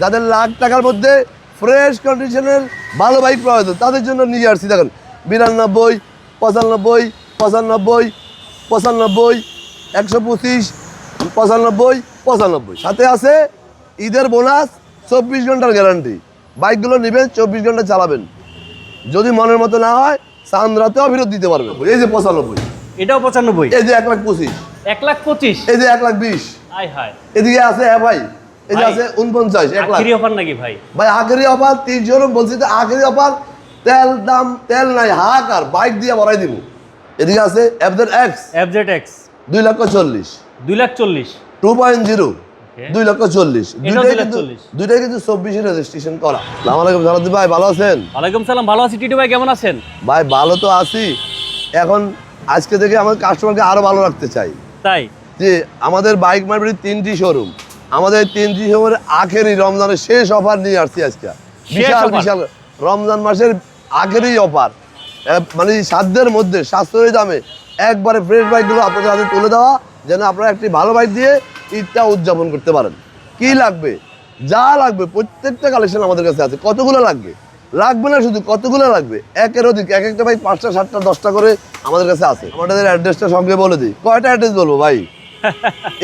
যাদের লাখ টাকার মধ্যে ফ্রেশ কন্ডিশনের ভালো বাইক প্রয়োজন তাদের জন্য নিয়ে আসছি। দেখেন 92, 95, 95, 95, 125, 95, 95। সাথে আছে ঈদের বোনাস, 24 ঘন্টার গ্যারান্টি। বাইকগুলো নেবেন, 24 ঘন্টা চালাবেন। যদি মনের মতো না হয় চান্দ্রাতেও ফেরত দিতে পারবেন। এই যে 95, এটাও 95, এই যে 1,25,000, 1,25,000, এই যে 1,20,000, আয় হায়। এদিকে আছে ভাই, এই যে আছে 49, 1 লাখ। আখেরি অফার নাকি ভাই? ভাই আখেরি অফার 30 জন বলছি তো, আখেরি অফার। তেল নাই, হাহাকার, বাইক দিয়ে ভরাই দিব। এদিকে আছে FZ-X, 2,40,000, 2.0, 2,40,000। এটাও 2,40,000। দুইটাই কিন্তু 24 রেজিস্ট্রেশন করা। আসসালামু আলাইকুম জালালউদ্দিন ভাই, ভালো আছেন? ওয়ালাইকুম সালাম, ভালো আছি। টিটু ভাই কেমন আছেন? ভাই ভালো তো আছি। এখন আজকে থেকে আমার কাস্টমারকে আরো ভালো রাখতে চাই। তাই যে আমাদের বাইক মার্কেটের 3টি শোরুম, আমাদের 3টি শোরুমের আখেরি রমজানের শেষ অফার নিয়ে আসছি আজকে। বিশাল বিশাল রমজান মাসের আখেরি অফার, মানে সাধ্যের মধ্যে সাশ্রয়ী দামে একবারে ফ্রেশ বাইকগুলো আপনাদের হাতে তুলে দেওয়া, যেন আপনারা একটি ভালো বাইক দিয়ে ঈদটা উদযাপন করতে পারেন। কি লাগবে, যা লাগবে প্রত্যেকটা কালেকশন আমাদের কাছে আছে। কতগুলো লাগবে না শুধু, কতগুলো লাগবে, একের অধিক। এক একটা বাইক 5টা 7টা 10টা করে আমাদের কাছে আছে। আমাদের অ্যাড্রেসটা সঙ্গে বলে দিই। কয়টা অ্যাড্রেস বলবো ভাই?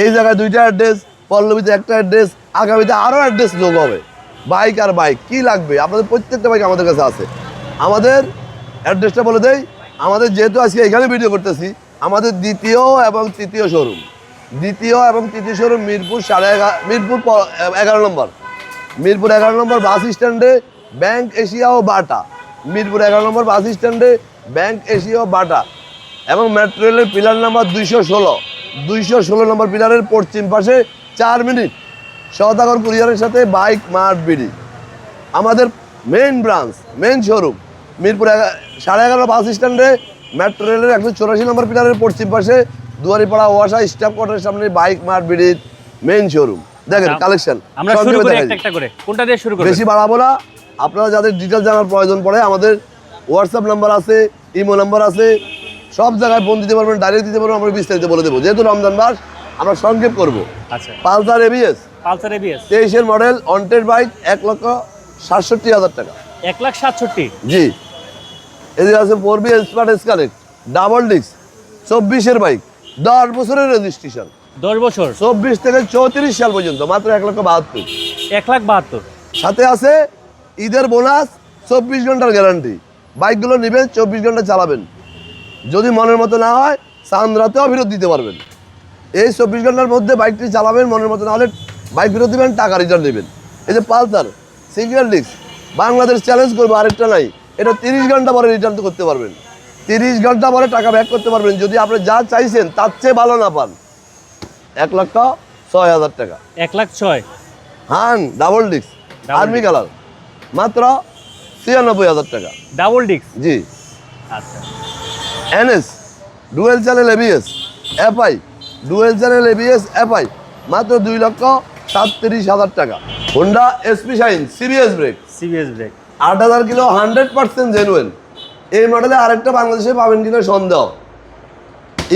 এই জায়গায় 2টা অ্যাড্রেস, পল্লবীতে 1টা অ্যাড্রেস, আগামীতে আরও অ্যাড্রেস যোগ হবে। বাইক আর বাইক কি লাগবে আপনাদের প্রত্যেকটা বাইক আমাদের কাছে আছে। আমাদের অ্যাড্রেসটা বলে দেই। আমাদের যেহেতু আজকে এখানে ভিডিও করতেছি, আমাদের দ্বিতীয় এবং তৃতীয় শোরুম মিরপুর 11 নম্বর, মিরপুর 11 নম্বর বাস স্ট্যান্ডে ব্যাংক এশিয়া ও বাটা, মিরপুর 11 নম্বর বাস স্ট্যান্ডে ব্যাংক এশিয়া ও বাটা। এবং মেট্রো রেলের পিলার নাম্বার 216 নম্বর পিলারের পশ্চিম পাশে 4 মিনিট সওদাগর কুরিয়ারের সাথে বাইক মার্ট বিডি। আমাদের main branch, main showroom Mirpur 11:30 বাস স্ট্যান্ডে মেট্রো রেলের 184 নম্বর পিলারের পশ্চিম পাশে দুয়ারিপাড়া ওয়াসা স্টাফ কোয়ার্টারের সামনে বাইক মার্ট বিডির মেইন শোরুম। দেখেন কালেকশন আমরা শুরু করি একটা করে। কোনটা দিয়ে শুরু করব? বেশি বাড়াবো না। আপনারা যাদের ডিটেইলস জানার প্রয়োজন পড়ে, আমাদের হোয়াটসঅ্যাপ নাম্বার আছে, ইমো নাম্বার আছে, সব জায়গায় ফোন দিতে পারবেন, ডাইরেক্ট দিতে পারবেন। আমরা বিস্তারিত বলে দেবো। যেহেতু রমজান মাস আমরা সংক্ষেপ করব। আচ্ছা, পালসার এবিএস 23-এর মডেল অনটেড বাইক 1,67,000 টাকা। 1,67,000? জি। এদিকে আছে 4B smart connect double disc 24-এর বাইক, 10 বছরের রেজিস্ট্রেশন, 10 বছর, 24 থেকে 34 সাল পর্যন্ত, মাত্র 1,72,000। 1,72,000। সাথে আছে ঈদের বোনাস, 24 ঘন্টার গ্যারান্টি। বাইকগুলো নেবেন, 24 ঘন্টা চালাবেন। যদি মনের মতো না হয় চান্দ্রাতেও ফেরত দিতে পারবেন। এই 24 ঘন্টার মধ্যে বাইকটি চালাবেন, মনের মতো না হলে বাইক ফেরত দেবেন, টাকা রিটার্ন দেবেন। এই যে Pulsar single disk, Bangladesh challenge করবো, আরেকটা নাই। এটা 30 ঘন্টা পরে রিটার্ন করতে পারবেন, 30 ঘন্টা পরে টাকা ব্যাক করতে পারবেন। যদি আপনি যা চাইছেন তার চেয়ে ভালো না পান, 1,06,000 টাকা। 1,06,000? হান ডাবল ডিস্ক আর্মি কালার, মাত্র 93,000 টাকা। Double disc? জি। আচ্ছা। NS dual channel ABS FI, dual channel ABS FI, মাত্র 2,37,000 টাকা। Honda SP Shine CBS brake, 8,000 kilo, 100% genuine. এই মডেলে আরেকটা বাংলাদেশে পাবেন কিনা সন্দেহ,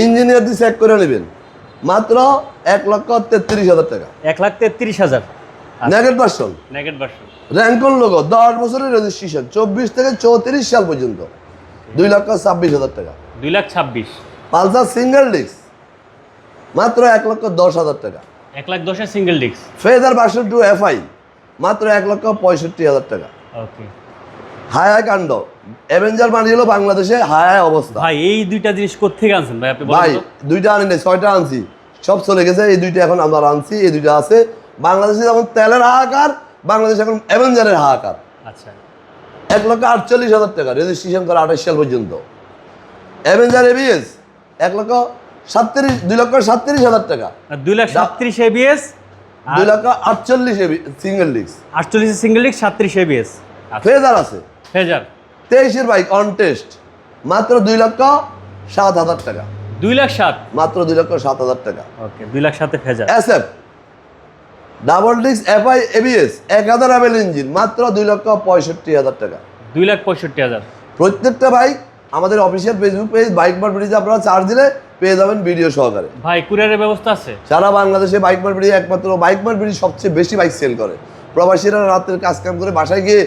ইঞ্জিনিয়ার দিয়ে চেক করে নেবেন। মাত্র 1,33,000 টাকা। 1,33,000? নেগেট ভার্সন, র্যাঙ্কন লোগো, 10 বছরের রেজিস্ট্রেশন, 24 থেকে 34 সাল পর্যন্ত, 2,26,000 টাকা। 2,26,000? পালসার সিঙ্গেল ডিস্ক, মাত্র 1,10,000 টাকা। 1,10,000 single disc. Phasor version 2 FI, মাত্র 1,65,000 টাকা। ওকে। হায়াই কাণ্ড অ্যাভেঞ্জার বানিয়ে হলো বাংলাদেশে হায়াই অবস্থা। ভাই এই দুইটা জিনিস কোত্থেকে আনছেন ভাই আপনি? ভাই দুইটা আনি নাই, 6টা আনছি, সব চলে গেছে। এই দুইটা এখন আমরা আনছি, এই দুইটা আছে। বাংলাদেশে যেমন তেলের হাহাকার, বাংলাদেশে এখন অ্যাভেঞ্জারের হাহাকার। আচ্ছা। 1,48,000 টাকা, রেজিস্ট্রেশন করা 28 সাল পর্যন্ত। অ্যাভেঞ্জার ABS 2,37,000 টাকা। 2,37,000 ABS, 2,48,000 single disc. 48 single disc, 37 ABS। Fazer আছে, ফেজার 23-এর বাইক অন টেস্ট, মাত্র 2,07,000 টাকা। 2,07,000? মাত্র 2,07,000 টাকা। Okay, 2,07,000 Fazer. SF double disc FI ABS 1,000 ml engine, মাত্র 2,65,000 টাকা। 2,65,000? প্রত্যেকটা বাইক আমাদের official Facebook page bike mart বিডিতে আপনারা চার্জ দিলে পেয়ে যাবেন ভিডিও সহকারে। ভাই কুরিয়ারের ব্যবস্থা আছে? সারা বাংলাদেশে বাইক মার্ট বিডি একমাত্র বাইক মার্ট বিডি সবচেয়ে বেশি বাইক সেল করে। প্রবাসীরা রাতের কাজ কাম করে বাসায় গিয়ে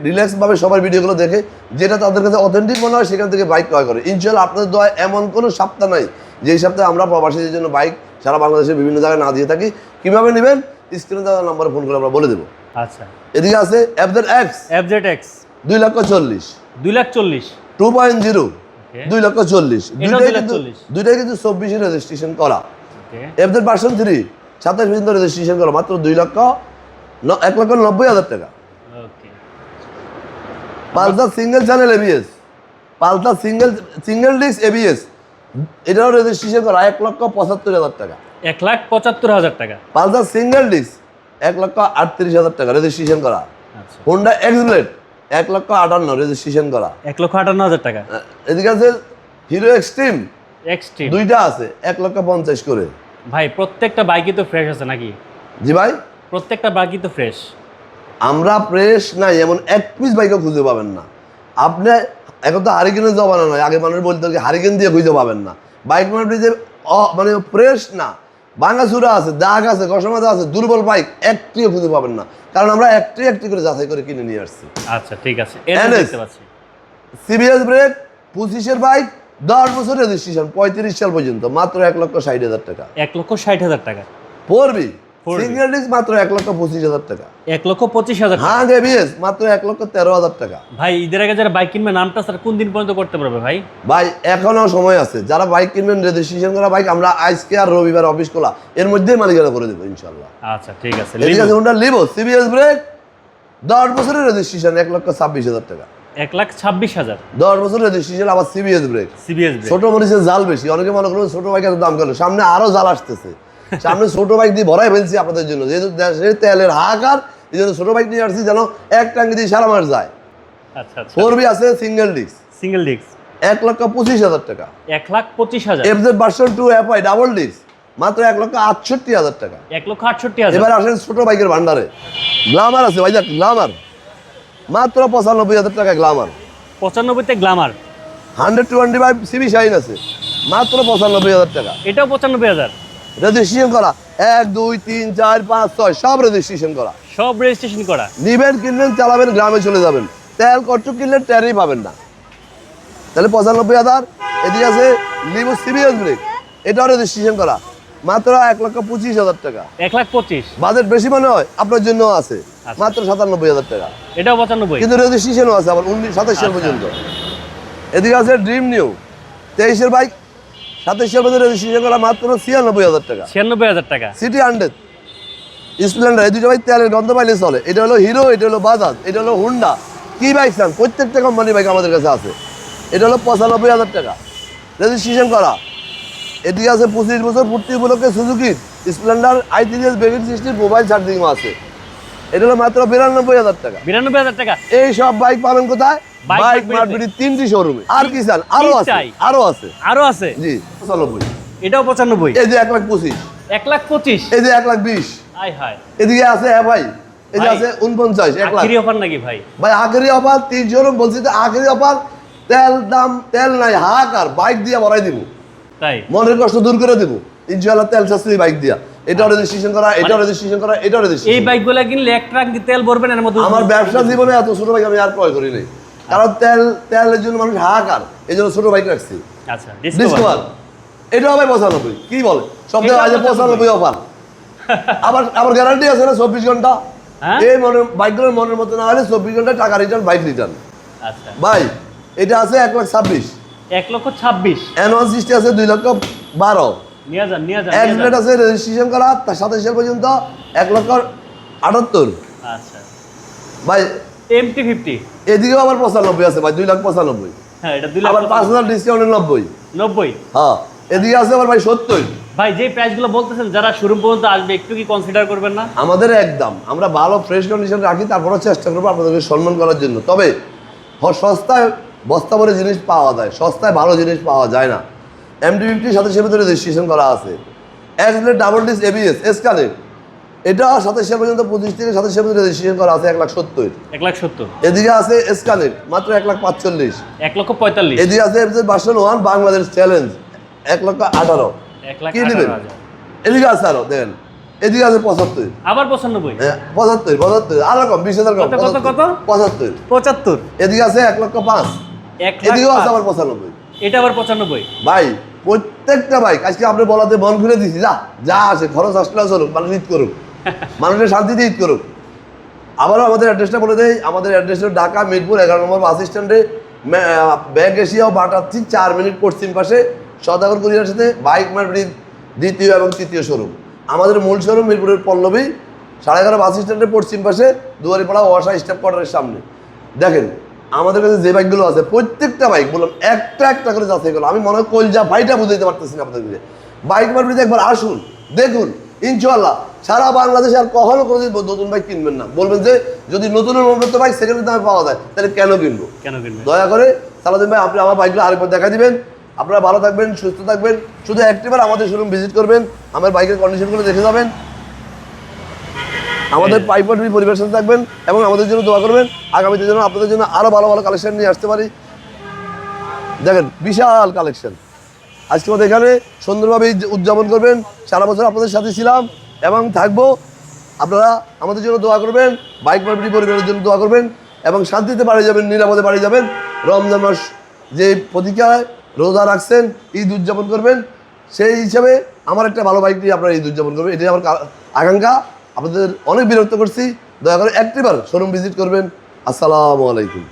রিল্যাক্স ভাবে সবার ভিডিওগুলো দেখে, যেটা তাদের কাছে অথেন্টিক মনে হয় সেখান থেকে বাইক ক্রয় করে। ইনশাআল্লাহ আপনাদের দোয়া এমন কোনো সপ্তাহ নাই যে এই সপ্তাহে আমরা প্রবাসীদের জন্য বাইক সারা বাংলাদেশের বিভিন্ন জায়গায় না দিয়ে থাকি। কিভাবে নেবেন স্ক্রিনে দেওয়া নাম্বারে ফোন করে আমরা বলে দেবো। আচ্ছা, এদিকে আছে FZ-X FZ-X 2,40,000 2,40,000 2.0 2,40,000 এটাও দুইটাই কিন্তু 24 রেজিস্ট্রেশন করা। ওকে, FZ ভার্সন 3 27 পর্যন্ত রেজিস্ট্রেশন করা, মাত্র 1,90,000 টাকা। ওকে, Pulsar single channel ABS, Pulsar single disc ABS, এটাও রেজিস্ট্রেশন করা 1,75,000 টাকা। 1,75,000 টাকা। পালসার সিঙ্গেল ডিস্ক 1,38,000 টাকা রেজিস্ট্রেশন করা। আচ্ছা, হোন্ডা এক্সব্লেড 1,58,000 রেজিস্ট্রেশন করা। 1,58,000 টাকা। এদিকে আছে হিরো এক্সট্রিম, এক্সট্রিম দুইটা আছে 1,50,000 করে। ভাই প্রত্যেকটা বাইকই তো ফ্রেশ আছে নাকি? জি ভাই, প্রত্যেকটা বাইকই তো ফ্রেশ। আমরা ফ্রেশ নাই এমন এক পিস বাইকও খুঁজে পাবেন না আপনি। এখন তো হারিকেনের জমানা নয়, আগে মানুষ বলতে হারিকেন দিয়ে খুঁজে পাবেন না বাইক। যে মানে ফ্রেশ না, ভাঙাচুরা আছে, দাগ আছে, ঘষমাজা আছে, দুর্বল বাইক একটিও খুঁজে পাবেন না, কারণ আমরা একটি করে যাচাই করে কিনে নিয়ে আসছি। আচ্ছা ঠিক আছে, এটা NS দেখতে পাচ্ছি। CBS ব্রেক 25-এর বাইক, 10 বছর রেজিস্ট্রেশন, 35 সাল পর্যন্ত, মাত্র 1,60,000 টাকা। 1,60,000 টাকা। 4B 4B সিঙ্গেল ডিস্ক মাত্র 1,25,000 টাকা। 1,25,000 টাকা। হ্যাঁ ABS মাত্র 1,13,000 টাকা। ভাই ঈদের আগে যারা বাইক কিনবে নামটা স্যার কোন দিন পর্যন্ত করতে পারবে ভাই? ভাই এখনো সময় আছে, যারা বাইক কিনবেন রেজিস্ট্রেশন করা বাইক, আমরা আজকে আর রবিবার অফিস খোলা, এর মধ্যেই মালিকানা করে দেবো ইনশাল্লাহ। আচ্ছা ঠিক আছে। এদিকে আছে হোন্ডা লিভো CBS ব্রেক, 10 বছরের রেজিস্ট্রেশন, 1,26,000 টাকা। 1,26,000 10 বছর রেজিস্ট্রেশন, আবার CBS ব্রেক। CBS brake. ছোট মরিচের জাল বেশি, অনেকে মনে করবেন ছোট বাইকের দাম কেন, সামনে আরো জাল আসতেছে, সামনে ছোট বাইক দিয়ে ভরাই ফেলছি আপনাদের জন্য, যেহেতু দেশের তেলের হাহাকার, এই জন্য ছোট বাইক নিয়ে আসছি যেন এক টাঙ্কি দিয়ে সারা মাস যায়। আচ্ছা আচ্ছা। 4B আছে সিঙ্গেল ডিস্ক, সিঙ্গেল ডিস্ক 1,25,000 টাকা। 1,25,000। FZ version 2 FI double disc, মাত্র 1,68,000 টাকা। 1,68,000। এবার আসেন ছোট বাইকের ভান্ডারে, গ্লামার আছে ভাই, দেখ গ্লামার মাত্র 95,000 টাকা। গ্লামার 95 তে গ্ল্যামার 125 CB শাইন আছে, মাত্র 95,000 টাকা। এটাও 95,000। রেজিস্ট্রেশন করা 1 2 3 4 5 6 সব রেজিস্ট্রেশন করা। সব রেজিস্ট্রেশন করা। নিবেন, কিনবেন, চালাবেন, গ্রামে চলে যাবেন, তেল কষ্ট কিনলে টেরই পাবেন না। তাহলে 95,000। এদিকে আছে লিভো CBS ব্রেক, এটাও রেজিস্ট্রেশন করা, মাত্র 1,25,000 টাকা। 1,25,000। বাজেট বেশি মনে হয়, আপনার জন্য আছে আচ্ছা। মাত্র 97,000 টাকা। এটাও 95। কিন্তু রেজিস্ট্রেশনও আছে আবার 27 সাল আচ্ছা। পর্যন্ত। এদিকে আছে ড্রিম নিউ 23-এর বাইক, 27 সাল পর্যন্ত রেজিস্ট্রেশন করা, মাত্র 96,000 টাকা। 96,000 টাকা। সিটি 100 স্প্লেন্ডার, এই দুটো বাইক তেলের গন্ধ পাইলে চলে। এটা হলো হিরো, এটা হলো বাজাজ, এটা হলো হুন্ডা। কি বাইক চান, প্রত্যেকটা কোম্পানির বাইক আমাদের কাছে আছে। এটা হলো 95,000 টাকা রেজিস্ট্রেশন করা। এদিকে আছে 25 বছর পূর্তি উপলক্ষে Suzuki Splendor i3s braking system, mobile চার্জিংও আছে। এটা হলো মাত্র 92,000 টাকা। 92,000 টাকা। এই সব বাইক পাবেন কোথায়? বাইক বাইক মার্কেটে। মার্কেটে 3টি শোরুমে। আর কি চান? আরো কি আছে, চাই? আরো আছে। আরো আছে। জি 95। এটাও 95। এই যে 1,25,000, 1,25,000। এই যে 1,20,000, আয় হায়। এদিকে আছে হ্যাঁ ভাই, এই যে ভাই, আছে 49, 1 লাখ। আখিরি অফার নাকি ভাই? ভাই আখেরি অফার 3 শোরুম বলছি তো, আখেরি অফার। তেল নাই, হাহাকার, বাইক দিয়ে ভরাই দিব, তাই মনের কষ্ট দূর করে দিব ইনশাআল্লাহ। তেল শাস্ত্রী বাইক দিয়া, এটাও রেজিস্ট্রেশন করা, এটাও রেজিস্ট্রেশন করা, এটাও এই রেজিস্ট্রেশন। বাইকগুলো কিনলে 1 ট্রাক তেল ভরবেন এর মধ্যে। আমার ব্যবসা জীবনে এত ছোট বাইক আমি আর ক্রয় করি নাই, কারণ তেলের জন্য মানুষ হাহাকার, এই জন্য ছোট বাইক রাখছি। আচ্ছা ডিসকভার এটাও ভাই 95, কি বলে সব এটাও জায়গায় 95 অফার। আবার গ্যারান্টি আছে না 24 ঘন্টা। হ্যাঁ? এই বাইকগুলোর মনের মতো না হলে 24 ঘন্টা টাকা রিটার্ন, বাইক রিটার্ন। আচ্ছা ভাই এটা আছে 1,26,000, 1,26,000। অ্যানুয়াল সিস্টেম আছে 2,12,000, নিয়ে যান নিয়ে যান। এক্সপ্লেট আছে রেজিস্ট্রেশন করা 27 সাল পর্যন্ত 1,78,000। আচ্ছা ভাই MT-50। এদিকেও আবার 95 আছে ভাই, 2,95,000। হ্যাঁ এটা 2 আবার লাখ 5,000 ডিসকাউন্টে 90। 90। হ্যাঁ এদিকে আছে আবার ভাই 70। ভাই যে প্রাইসগুলো বলতেছেন যারা শোরুম পর্যন্ত আসবে একটু কি কনসিডার করবেন না? আমাদের একদম, আমরা ভালো ফ্রেশ কন্ডিশন রাখি, তারপরে চেষ্টা করবো আপনাদেরকে সম্মান করার জন্য। তবে সস্তায় বস্তা ভরে জিনিস পাওয়া যায়, সস্তায় ভালো জিনিস পাওয়া যায় না। MT-50 27 ভিতরে রেজিস্ট্রেশন করা আছে। এক্সপ্লেট ডাবল ডিস্ক ABS এসকালেট, এটা 27 সাল পর্যন্ত 25 থেকে 27 সাল পর্যন্ত রেজিস্ট্রেশন করা আছে 1,70,000। 1,70,000। এদিকে আছে এসকালেট মাত্র 1,45,000। 1,45,000। এদিকে আছে FZ ভার্সন 1 বাংলাদেশ চ্যালেঞ্জ 1,18,000। কি নেবেন? 1,18,000। এদিকে আছে আরো দেখেন এদিকে আছে 75, আবার 95, হ্যাঁ 75 আর রকম 20,000 কম, কত, কত? 75, 75, এদিকে আছে 1,05,000, 1,05,000, এদিকেও আছে আবার 95। এটা আবার 95। ভাই প্রত্যেকটা বাইক আজকে আপনি বলাতে মন খুলে দিছি, যা আছে খরচ আসলে চলুক, মানুষ ঈদ করুক, মানুষের শান্তিতে ঈদ করুক। আবারও আমাদের অ্যাড্রেসটা বলে দেয়, আমাদের অ্যাড্রেস হলো ঢাকা মিরপুর 11 নম্বর বাস স্ট্যান্ডে ব্যাংক এশিয়া ও বাটার ঠিক 4 মিনিট পশ্চিম পাশে সদাগর কুরিয়ার সাথে বাইক মার্কেটের দ্বিতীয় এবং তৃতীয় শোরুম। আমাদের মূল শোরুম মিরপুরের পল্লবী 11:30 বাস স্ট্যান্ডের পশ্চিম পাশে দুয়ারিপাড়া ওয়াসা স্টাফ কোয়ার্টারের সামনে। দেখেন আমাদের কাছে যে বাইকগুলো আছে প্রত্যেকটা বাইক বললাম একটা একটা করে যাচাই করলাম। আমি মনে হয় কলজা ভাইটা বুঝাইতে পারতেছি না আপনাদেরকে। বাইক মার্কেটে একবার আসুন, দেখুন, ইনশাআল্লাহ সারা বাংলাদেশে আর কখনো কোনোদিন নতুন বাইক কিনবেন না। বলবেন যে যদি নতুনের মতো বাইক সেকেন্ড দামে পাওয়া যায় তাহলে কেন কিনবো? দয়া করে সালাউদ্দিন ভাই আপনি আমার বাইকগুলো আরেকবার দেখা দিবেন। আপনারা ভালো থাকবেন, সুস্থ থাকবেন, শুধু একটিবার আমাদের শোরুম ভিজিট করবেন, আমার বাইকের কন্ডিশনগুলো দেখে যাবেন, আমাদের পাইপটি পরিবেশের সাথে থাকবেন এবং আমাদের জন্য দোয়া করবেন আগামীতে যেন আপনাদের জন্য আরও ভালো ভালো কালেকশন নিয়ে আসতে পারি। দেখেন বিশাল কালেকশন আজকে আমাদের এখানে সুন্দরভাবে উদযাপন করবেন। সারা বছর আপনাদের সাথে ছিলাম এবং থাকবো। আপনারা আমাদের জন্য দোয়া করবেন, বাইক মার্কেটি পরিবারের জন্য দোয়া করবেন এবং শান্তিতে বাড়ি যাবেন, নিরাপদে বাড়ি যাবেন। রমজান মাস যে প্রতীক্ষায় রোজা রাখছেন, ঈদ উদযাপন করবেন, সেই হিসাবে আমার একটা ভালো বাইক নিয়ে আপনারা ঈদ উদযাপন করবেন, এটাই আমার আকাঙ্ক্ষা। আপনাদের অনেক বিরক্ত করছি, দয়া করে একটিবার শোরুম ভিজিট করবেন। আসসালামু আলাইকুম।